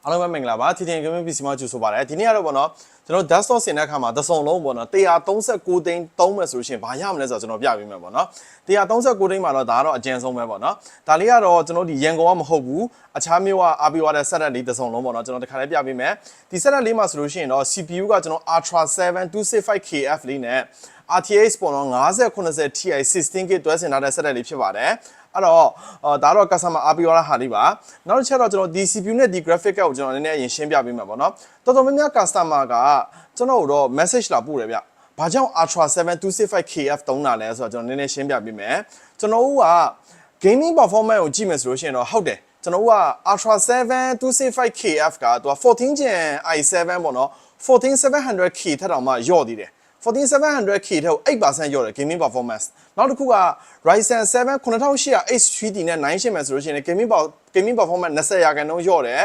အားလုံးပဲမင်္ဂလာပါထီထင်ကမင်း PC မှာကြိုဆိုပါရစေဒီနေ့ကတော့ပေါ့နော်ကျွန်တော် desktop ဆင်တဲ့အခါမှာတစ်စုံလုံးပေါ့နော်139သိန်းသုံးမယ်ဆိုလို့ရှိရင်ဘာရမလဲဆိုတော့ကျွန်တော်ပြပေးမယ်ပေါ့နော်139သိန်းမှာတော့ဒါကတော့အကျဉ်းဆုံးပဲပေါ့နော်ဒါလေးကတော့ကျွန်တော်ဒီရန်ကုန်ကမဟုတ်ဘူးအခြားမျိုးကအားပေးရတဲ့ setup လေးတစ်စုံလုံးပေါ့နော်ကျွန်တော်တစ်ခါလေးပြပေးမယ်ဒီ setup လေးမှာဆိုလို့ရှိရင်တော့ CPU ကကျွန်တော် Ultra 7 265KF လေးနဲ့ RTX ပေါ့နော်5080 Ti 16GB တွဲဆင်ထားတဲ့ setup လေးဖြစ်ပါတယ်အဲ့တော့ဒါတော့ customer အားပေးရတာဟာလေးပါနောက်တစ်ချက်တော့ကျွန်တော်ဒီ CPU နဲ့ဒီ graphic ကိုကျွန်တော်နည်းနည်းအရင်ရှင်းပြပေးမှာပေါ့နော်တော်တော်များများ customer ကကျွန်တော်တို့ message လာပို့တယ်ဗျဘာကြောင့် Ultra 7 265KF သုံးတာလဲဆိုတော့ကျွန်တော်နည်းနည်းရှင်းပြပေးမယ်ကျွန်တော်တို့က gaming performance ကိုကြည့်မယ်ဆိုလို့ရှိရင်တော့ဟုတ်တယ်ကျွန်တော်တို့က Ultra 7 265KF ကသူက14 Gen i7 ပေါ့နော် 14700K ထက်တောင်မှညော့သေးတယ်14700K ထက်ကို 8% ညော့တယ် gaming performance နောက်တစ်ခုက Ryzen 7 9800 H3D နဲ့နိုင်ရှင်းမယ်ဆိုလို့ရှိရင် gaming performance 20% ညော့တယ်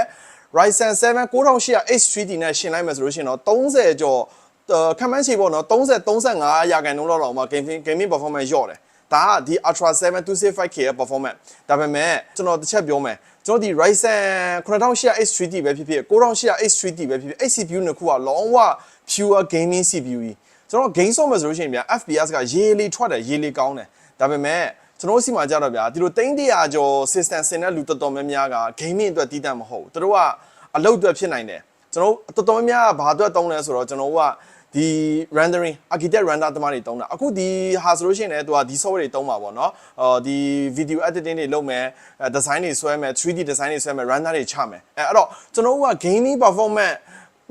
Ryzen 7 9800 H3D နဲ့ရှင်းလိုက်မယ်ဆိုလို့ရှိရင်တော့30ကျော်ခံမှန်းချေပေါ့နော်30-35% လောက်တော့မှ gaming performance ညော့တယ်ဒါကဒီ Ultra 7 265K ရဲ့ performance ဒါပေမဲ့ကျွန်တော်တစ်ချက်ပြောမယ်ကျွန်တော်ဒီ Ryzen 9800 H3D ပဲဖြစ်ဖြစ်9800 H3D ပဲဖြစ်ဖြစ် CPU နှစ်ခုကလုံးဝ pure gaming CPU ကြီးကျွန်တော် game ဆော့မယ်ဆိုလို့ရှိရင်ဗျာ FPS ကရေးလေးထွက်တယ်ရေးလေးကောင်းတယ်ဒါပေမဲ့ကျွန်တော်စီမှာကြတော့ဗျာဒီလို300ကျော် system ဆင်တဲ့လူတော်တော်များများက gaming အတွက်တည်တတ်မဟုတ်ဘူးသူတို့ကအလုပ်အတွက်ဖြစ်နိုင်တယ်ကျွန်တော်တော်တော်များများကဘာအတွက်တုံးလဲဆိုတော့ကျွန်တော်ကဒီ rendering architect render တမားတွေတုံးတာအခုဒီဟာဆိုလို့ရှိရင်လည်းသူကဒီ software တွေတုံးမှာပေါ့နော်ဒီ video editing တွေလုပ်မယ် design တွေဆွဲမယ် 3D design တွေဆွဲမယ် render တွေချမယ်အဲ့တော့ကျွန်တော်က gaming performance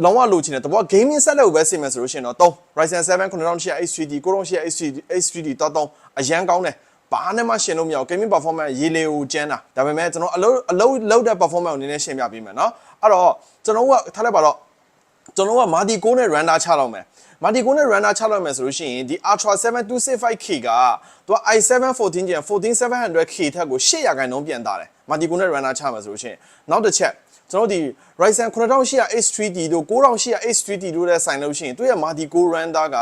လုံးဝလိုချင်တယ်တဘော gaming set လောက်ပဲဆင်မယ်ဆိုလို့ရှိရင်တော့Ryzen 7 9800 H3D 9800 H3D တော့အရန်ကောင်းတယ်ဘာနဲ့မှရှင်းလို့မရဘူး gaming performance ရေးလေကိုကျန်းတာဒါပေမဲ့ကျွန်တော်အလုပ်တဲ့ performance ကိုနည်းနည်းရှင်းပြပေးမယ်เนาะအဲ့တော့ကျွန်တော်ကထားလိုက်ပါတော့ကျွန်တော်က Marty Core နဲ့ render ချလောက်မယ် Marty Core နဲ့ render ချလောက်မယ်ဆိုလို့ရှိရင်ဒီ Ultra 7 265K ကသူက i7 14 Gen 14700K ထက်ကို8% ပြန်တာတယ် Marty Core နဲ့ render ချမယ်ဆိုလို့ရှိရင်နောက်တစ်ချက်ကျွန်တော်ဒီ Ryzen 9800 H3D တို့9800 H3D တို့နဲ့ဆိုင်လို့ရှိရင်သူရဲ့ Marty Core render က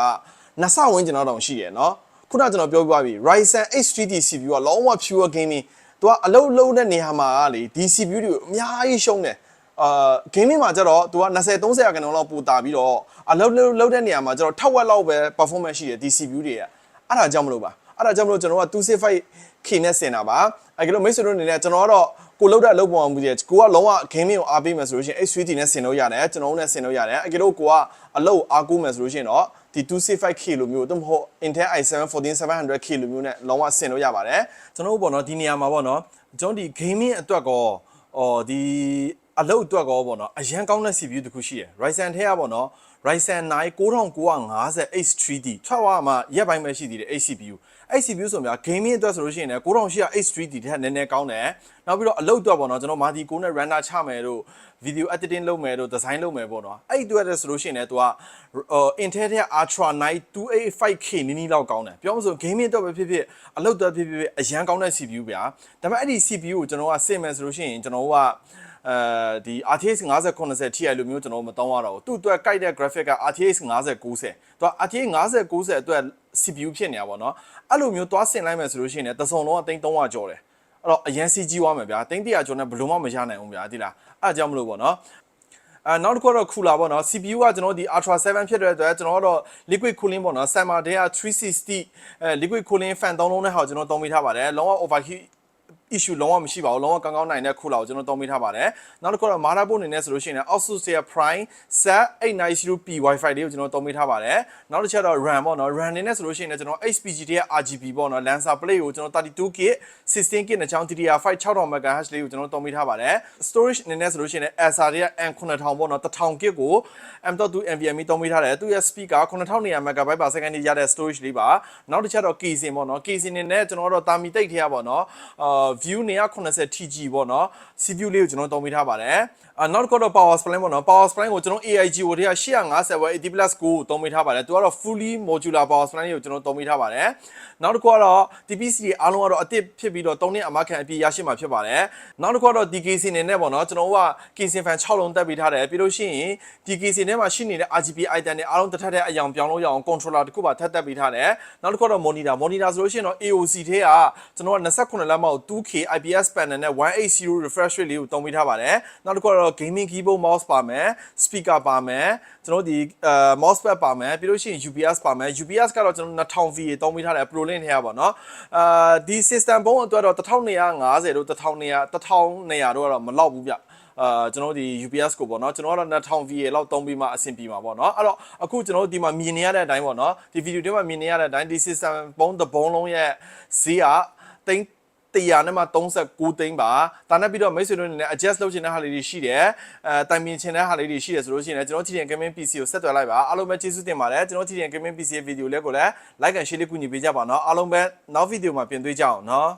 2ဆဝန်းကျင်တော့ရှိရယ်เนาะခုနကကျွန်တော်ပြောပြပါပြီ Ryzen H3D CPU ကလုံးဝ pure gaming သူကအလုပ်လုပ်တဲ့နေရာမှာလေဒီ CPU တွေကိုအများကြီးရှုံးတယ်gaming မှာကျတော့သူက20-30% လောက်ပိုတာပြီးတော့အလုပ်တဲ့နေရာမှာကျတော့ထက်ဝက်လောက်ပဲ performance ရှိတယ်ဒီ CPU တွေကအဲ့ဒါကြောင့်မလို့ပါအဲ့ဒါကြောင့်မလို့ကျွန်တော်က 265K နဲ့ဆင်တာပါအဲ့ကလေးမိတ်ဆွေတို့အနေနဲ့ကျွန်တော်ကတော့ကိုလောက်တဲ့အလုပ်ပေါ်မှာမူတည်ကိုကလုံးဝ gaming ကိုအားပေးမယ်ဆိုလို့ရှိရင် H3D နဲ့ဆင်လို့ရတယ်ကျွန်တော်တို့နဲ့ဆင်လို့ရတယ်အဲ့ကလေးကိုကအလုပ်အားကိုးမယ်ဆိုလို့ရှိရင်တော့ဒီ 265K လိုမျိုးတော့မဟုတ် Intel i7 14700K လိုမျိုးနဲ့လုံးဝဆင်လို့ရပါတယ်ကျွန်တော်တို့ပေါ့နော်ဒီနေရာမှာပေါ့နော်ကျွန်တော်ဒီ gaming အတွက်ကောဒီအလုပ်အတွက်ကောပေါ့နော်အရန်ကောင်းတဲ့ CPU တခုရှိတယ် Ryzen ထဲကပေါ့နော် Ryzen 9 9950 H3D ထွက်သွားမှရက်ပိုင်းပဲရှိသေးတယ် CPU အဲ့ CPU ဆိုများ gaming အတွက်ဆိုလို့ရှိရင်လည်း9800 H3D ထက်နည်းနည်းကောင်းတယ်နောက်ပြီးတော့အလုပ်အတွက်ပေါ့နော်ကျွန်တော် Marty Core နဲ့ render ချမယ်တို့ video editing လုပ်မယ်တို့ design လုပ်မယ်ပေါ့နော်အဲ့အတွက်လည်းဆိုလို့ရှိရင်လည်းသူကIntel ထဲက Ultra 9 285K နီးနီးလောက်ကောင်းတယ်ပြောမှဆို gaming အတွက်ပဲဖြစ်ဖြစ်အလုပ်အတွက်ဖြစ်ဖြစ်အရန်ကောင်းတဲ့ CPU ဗျာဒါပေမဲ့အဲ့ဒီ CPU ကိုကျွန်တော်ကစင်မယ်ဆိုလို့ရှိရင်ကျွန်တော်ကဒီ RTX 5090 Ti လိုမျိုးကျွန်တော်မတောင်းရတော့ဘူးသူ့အတွက်ကြိုက်တဲ့ graphic က RTX 5090သူက RTX 5090အတွက် CPU ဖြစ်နေတာပေါ့နော်အဲ့လိုမျိုးသွားဆင်လိုက်မယ်ဆိုလို့ရှိရင်လည်းတစ်စုံလုံးက300ကျော်တယ်အဲ့တော့အရန်စီကြီးသွားမယ်ဗျာ300ကျော်နဲ့ဘယ်လိုမှမရနိုင်ဘူးဗျာဒီလားအဲ့ကြောင့်မလို့ပေါ့နော်နောက်တစ်ခုတော့ cooler ပေါ့နော် CPU ကကျွန်တော်ဒီ Ultra 7 ဖြစ်တဲ့အတွက်ကျွန်တော်ကတော့ liquid cooling ပေါ့နော် Summer ထဲက360 liquid cooling fan 3လုံးနဲ့ဟာကျွန်တော်တုံးပေးထားပါတယ်လုံးဝ overheat issue လုံးဝမရှိပါဘူးလုံးဝကောင်းနိုင်တဲ့ cooler ကိုကျွန်တော်တုံးပေးထားပါတယ်နောက်တစ်ခုတော့ motherboard အနေနဲ့ဆိုလို့ရှိရင် Asus Prime Z890P Wi-Fi လေးကိုကျွန်တော်တုံးပေးထားပါတယ်နောက်တစ်ချက်တော့ RAM ပေါ့နော် RAM အနေနဲ့ဆိုလို့ရှိရင်ကျွန်တော် HPG ရဲ့ RGB ပေါ့နော် Lancer Plate ကိုကျွန်တော် 32GB 16GB နဲ့ချောင်း DDR5 6000MHz လေးကိုကျွန်တော်တုံးပေးထားပါတယ် storage အနေနဲ့ဆိုလို့ရှိရင် Acer ရဲ့ M9000 ပေါ့နော် 1000GB ကို M.2 NVMe တုံးပေးထားတယ်သူရဲ့ speed က 9200MB/s ရတဲ့ storage လေးပါနောက်တစ်ချက်တော့ casing ပေါ့နော် casing အနေနဲ့ကျွန်တော်တို့တာမီတိတ်ထဲပေါ့နော်view 990 TG ပေါ့နော် CPU လေးကိုကျွန်တော်တုံးပေးထားပါတယ်နောက်တစ်ခုတော့ power supply ပေါ့နော် power supply ကိုကျွန်တော် AIG ကိုတည်းက850 W 80+ ကိုတုံးပေးထားပါတယ်သူကတော့ fully modular power supply ကိုကျွန်တော်တုံးပေးထားပါတယ်နောက်တစ်ခုကတော့ TPC တွေအားလုံးကတော့အသစ်ဖြစ်ပြီးတော့3နှစ်အမခံအပြည့်ရရှိမှာဖြစ်ပါတယ်နောက်တစ်ခုကတော့ DKC အနေနဲ့ပေါ့နော်ကျွန်တော်က casing fan 6လုံးတက်ပေးထားတယ်ပြီးလို့ရှိရင် DKC ထဲမှာရှိနေတဲ့ RGB item တွေအားလုံးတစ်ထပ်တဲ့အယောင်ပြောင်းလို့ရအောင် controller တစ်ခုပါထပ်တက်ပေးထားတယ်နောက်တစ်ခုကတော့ monitor ဆိုလို့ရှိရင်တော့ AOC ထဲကကျွန်တော်က28လက်မောက် 2K 2K IPS panel နဲ့180 refresh rate လေးကိုတုံးပေးထားပါတယ်နောက်တစ်ခုကတော့ gaming keyboard mouse ပါမယ် speaker ပါမယ်ကျွန်တော်ဒီmouse pad ပါမယ်ပြီးလို့ရှိရင် UPS ပါမယ် UPS ကတော့ကျွန်တော်2000 VA တုံးပေးထားတယ် Pro Link ထဲကပေါ့နော်ဒီ system ဘုံအတွက်တော့1250တို့1200တို့ကတော့မလောက်ဘူးဗျကျွန်တော်ဒီ UPS ကိုပေါ့နော်ကျွန်တော်ကတော့2000 VA လောက်သုံးပြီးမှအဆင်ပြေမှာပေါ့နော်အဲ့တော့အခုကျွန်တော်တို့ဒီမှာမြင်နေရတဲ့အတိုင်းပေါ့နော်ဒီဗီဒီယိုထဲမှာမြင်နေရတဲ့အတိုင်းဒီ system ဘုံတစ်ဘုံလုံးရဲ့ဈေးကတိန်း100နဲ့မှ39သိန်းပါဒါနဲ့ပြီးတော့မိတ်ဆွေတို့အနေနဲ့ adjust လုပ်ချင်တဲ့ဟာလေးတွေရှိတယ်တိုင်ပင်ချင်တဲ့ဟာလေးတွေရှိတယ်ဆိုလို့ရှိရင်လည်းကျွန်တော် TDN Gaming PC ကိုဆက်သွယ်လိုက်ပါအားလုံးပဲကျေးဇူးတင်ပါတယ်ကျွန်တော် TDN Gaming PC ရဲ့ဗီဒီယိုလေးကိုလည်း like and share လေးကူညီပေးကြပါနော်အားလုံးပဲနောက်ဗီဒီယိုမှာပြန်တွေ့ကြအောင်နော်